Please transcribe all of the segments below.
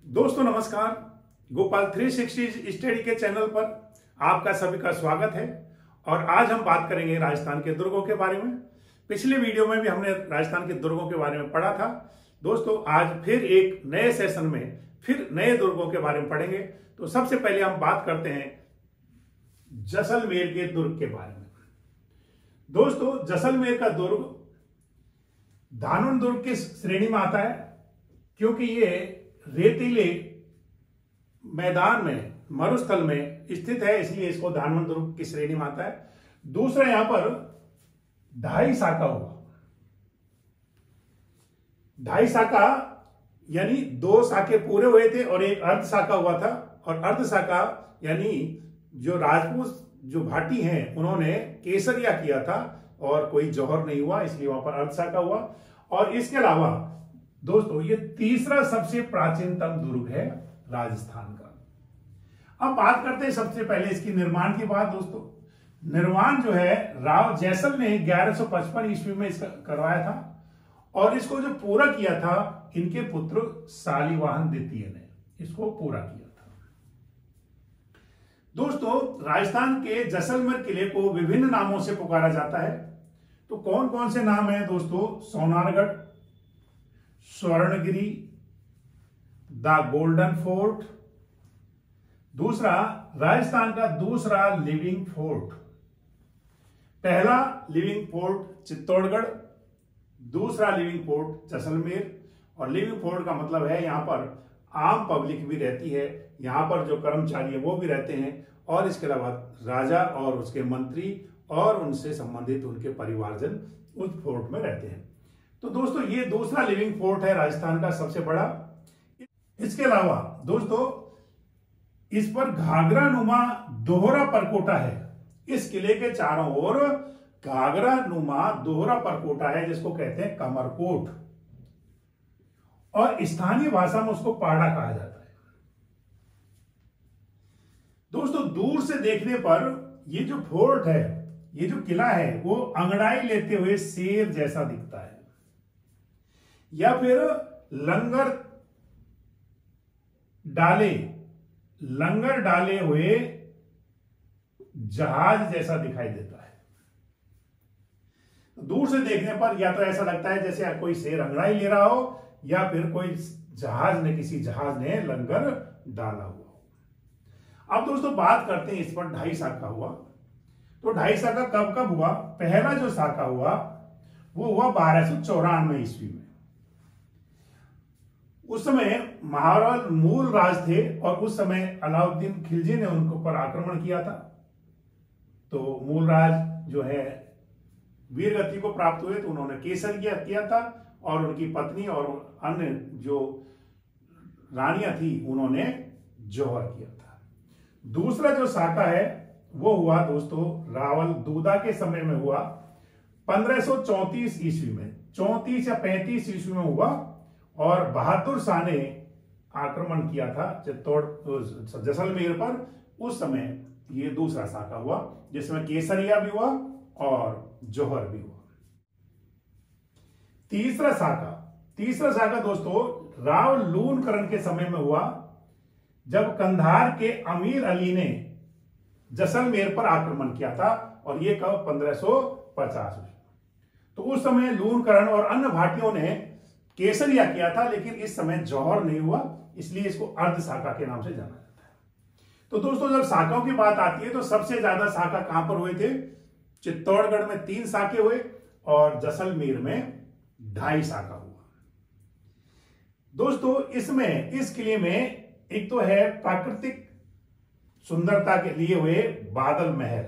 दोस्तों नमस्कार। गोपाल 360 स्टडी के चैनल पर आपका सभी का स्वागत है। और आज हम बात करेंगे राजस्थान के दुर्गों के बारे में। पिछले वीडियो में भी हमने राजस्थान के दुर्गों के बारे में पढ़ा था। दोस्तों आज फिर एक नए सेशन में फिर नए दुर्गों के बारे में पढ़ेंगे। तो सबसे पहले हम बात करते हैं जैसलमेर के दुर्ग के बारे में। दोस्तों जैसलमेर का दुर्ग धानुन दुर्ग की श्रेणी में आता है, क्योंकि ये रेतीले मैदान में मरुस्थल में स्थित है, इसलिए इसको धानुन दुर्ग की श्रेणी में आता है। दूसरा यहां पर ढाई साका हुआ। ढाई साका यानी 2 साके पूरे हुए थे और एक अर्ध साका हुआ था। और अर्ध साका यानी जो राजपूत जो भाटी हैं उन्होंने केसरिया किया था और कोई जौहर नहीं हुआ, इसलिए वहां पर अर्ध साका हुआ। और इसके अलावा दोस्तों ये तीसरा सबसे प्राचीनतम दुर्ग है राजस्थान का। अब बात करते हैं सबसे पहले इसकी निर्माण की बात। दोस्तों निर्माण जो है राव जैसल ने 1155 ईस्वी में इसका करवाया था और इसको जो पूरा किया था इनके पुत्र शालिवाहन द्वितीय ने इसको पूरा किया था। दोस्तों राजस्थान के जैसलमेर किले को विभिन्न नामों से पुकारा जाता है। तो कौन कौन से नाम है दोस्तों? Sonargarh, Swarnagiri, the golden fort, दूसरा राजस्थान का दूसरा लिविंग फोर्ट। पहला लिविंग फोर्ट चित्तौड़गढ़, दूसरा लिविंग फोर्ट जैसलमेर। और लिविंग फोर्ट का मतलब है यहां पर आम पब्लिक भी रहती है, यहां पर जो कर्मचारी है वो भी रहते हैं, और इसके अलावा राजा और उसके मंत्री और उनसे संबंधित उनके परिवारजन उस फोर्ट में रहते हैं। तो दोस्तों ये दूसरा लिविंग फोर्ट है राजस्थान का सबसे बड़ा। इसके अलावा दोस्तों इस पर घाघरा नुमा दोहरा परकोटा है। इस किले के चारों ओर घाघरा नुमा दोहरा परकोटा है जिसको कहते हैं कमरकोट, और स्थानीय भाषा में उसको पाड़ा कहा जाता है। दोस्तों दूर से देखने पर ये जो फोर्ट है, ये जो किला है वो अंगड़ाई लेते हुए शेर जैसा दिखता है, या फिर लंगर डाले हुए जहाज जैसा दिखाई देता है। दूर से देखने पर या तो ऐसा लगता है जैसे कोई शेर अंगड़ाई ले रहा हो, या फिर कोई किसी जहाज ने लंगर डाला हुआ हो। अब दोस्तों बात करते हैं इस पर ढाई साका हुआ। तो ढाई साका कब कब हुआ? पहला जो साका हुआ वो हुआ 1294 ईस्वी में। उस समय महाराज मूल राज थे और उस समय अलाउद्दीन खिलजी ने उनके ऊपर आक्रमण किया था। तो मूल राज जो है वीर गति को प्राप्त हुए, तो उन्होंने केसरिया किया था और उनकी पत्नी और अन्य जो रानियां थी उन्होंने जौहर किया था। दूसरा जो साका है वो हुआ दोस्तों रावल दूदा के समय में हुआ, 1534 ईस्वी में, 34 या 35 ईस्वी में हुआ। और बहादुर शाह ने आक्रमण किया था जैसलमेर पर। उस समय ये दूसरा साका हुआ जिसमें केसरिया भी हुआ और जौहर भी हुआ। तीसरा साका दोस्तों राव लूणकरण के समय में हुआ, जब कंधार के अमीर अली ने जैसलमेर पर आक्रमण किया था, और ये कब? 1550। तो उस समय लूणकरण और अन्य भाटियों ने केसरिया किया था, लेकिन इस समय जौहर नहीं हुआ, इसलिए इसको अर्ध साका के नाम से जाना जाता है। तो दोस्तों जब साकाओं की बात आती है तो सबसे ज्यादा साका कहां पर हुए थे? चित्तौड़गढ़ में 3 साके हुए और जैसलमेर में 2.5 साका हुआ। दोस्तों इसमें इस किले में एक तो है प्राकृतिक सुंदरता के लिए हुए बादल महल,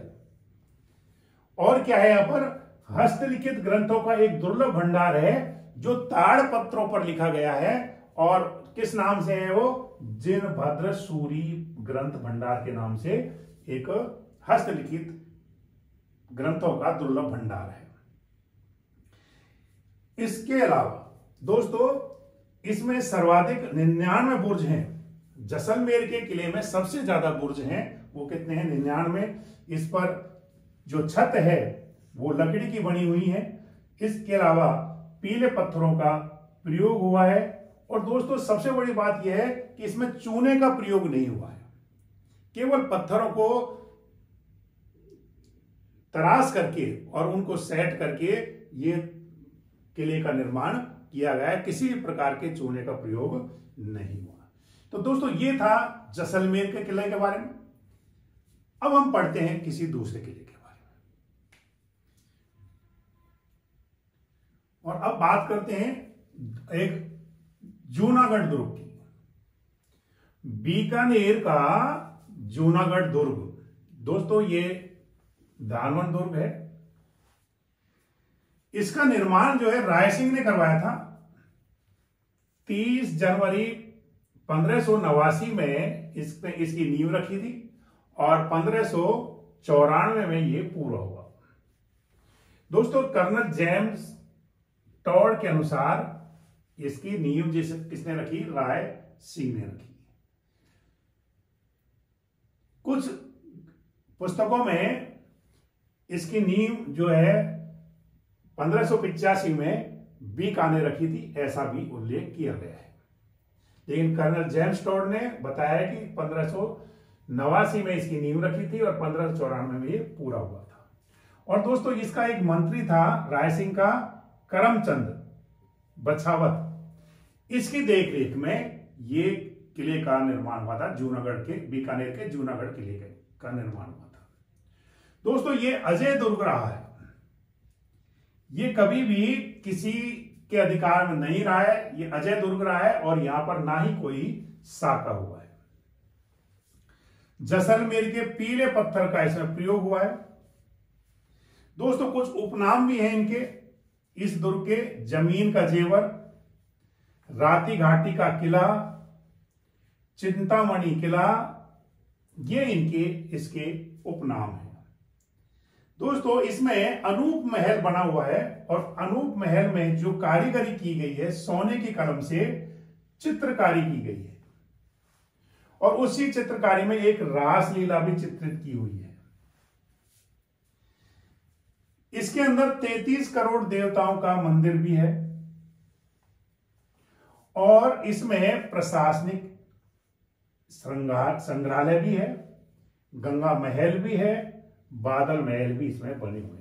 और क्या है यहां पर? हस्तलिखित ग्रंथों का एक दुर्लभ भंडार है जो ताड़ पत्रों पर लिखा गया है, और किस नाम से है वो? जिनभद्र सूरी ग्रंथ भंडार के नाम से एक हस्तलिखित ग्रंथों का दुर्लभ भंडार है। इसके अलावा दोस्तों इसमें सर्वाधिक 99 बुर्ज हैं। जैसलमेर के किले में सबसे ज्यादा बुर्ज हैं। वो कितने हैं? 99। इस पर जो छत है वो लकड़ी की बनी हुई है। इसके अलावा पीले पत्थरों का प्रयोग हुआ है और दोस्तों सबसे बड़ी बात यह है कि इसमें चूने का प्रयोग नहीं हुआ है, केवल पत्थरों को तराश करके और उनको सेट करके ये किले का निर्माण किया गया है, किसी भी प्रकार के चूने का प्रयोग नहीं हुआ। तो दोस्तों ये था जैसलमेर के किले के बारे में। अब हम पढ़ते हैं किसी दूसरे किले के बारे में, और अब बात करते हैं एक जूनागढ़ दुर्ग की। बीकानेर का जूनागढ़ दुर्ग, दोस्तों ये धानवंत दुर्ग है। इसका निर्माण जो है राय सिंह ने करवाया था। 30 जनवरी 1589 में इसकी नींव रखी थी और 1594 में ये पूरा हुआ। दोस्तों कर्नल जेम्स टॉड के अनुसार इसकी नींव किसने रखी? राय सिंह ने रखी। कुछ पुस्तकों में इसकी नींव जो है 1585 में बीकानेर रखी थी, ऐसा भी उल्लेख किया गया है। लेकिन कर्नल जेम्स टॉड ने बताया कि 1589 में इसकी नींव रखी थी और 1594 में ये पूरा हुआ था। और दोस्तों इसका एक मंत्री था राय सिंह का, करमचंद बछावत। इसकी देखरेख में ये किले का निर्माण हुआ था। जूनागढ़ के, बीकानेर के जूनागढ़ किले का निर्माण हुआ था। दोस्तों ये अजय दुर्ग रहा है, ये कभी भी किसी के अधिकार में नहीं रहा है, ये अजय दुर्ग रहा है और यहां पर ना ही कोई साका हुआ है। जैसलमेर के पीले पत्थर का इसमें प्रयोग हुआ है। दोस्तों कुछ उपनाम भी हैं इनके इस दुर्ग के: जमीन का जेवर, राती घाटी का किला, चिंतामणि किला, ये इसके उपनाम हैं। दोस्तों इसमें अनूप महल बना हुआ है और अनूप महल में जो कारीगरी की गई है, सोने की कलम से चित्रकारी की गई है और उसी चित्रकारी में एक रासलीला भी चित्रित की हुई है। इसके अंदर 33 करोड़ देवताओं का मंदिर भी है और इसमें प्रशासनिक संग्रहालय भी है, गंगा महल भी है, बादल महल भी इसमें बने हुए हैं।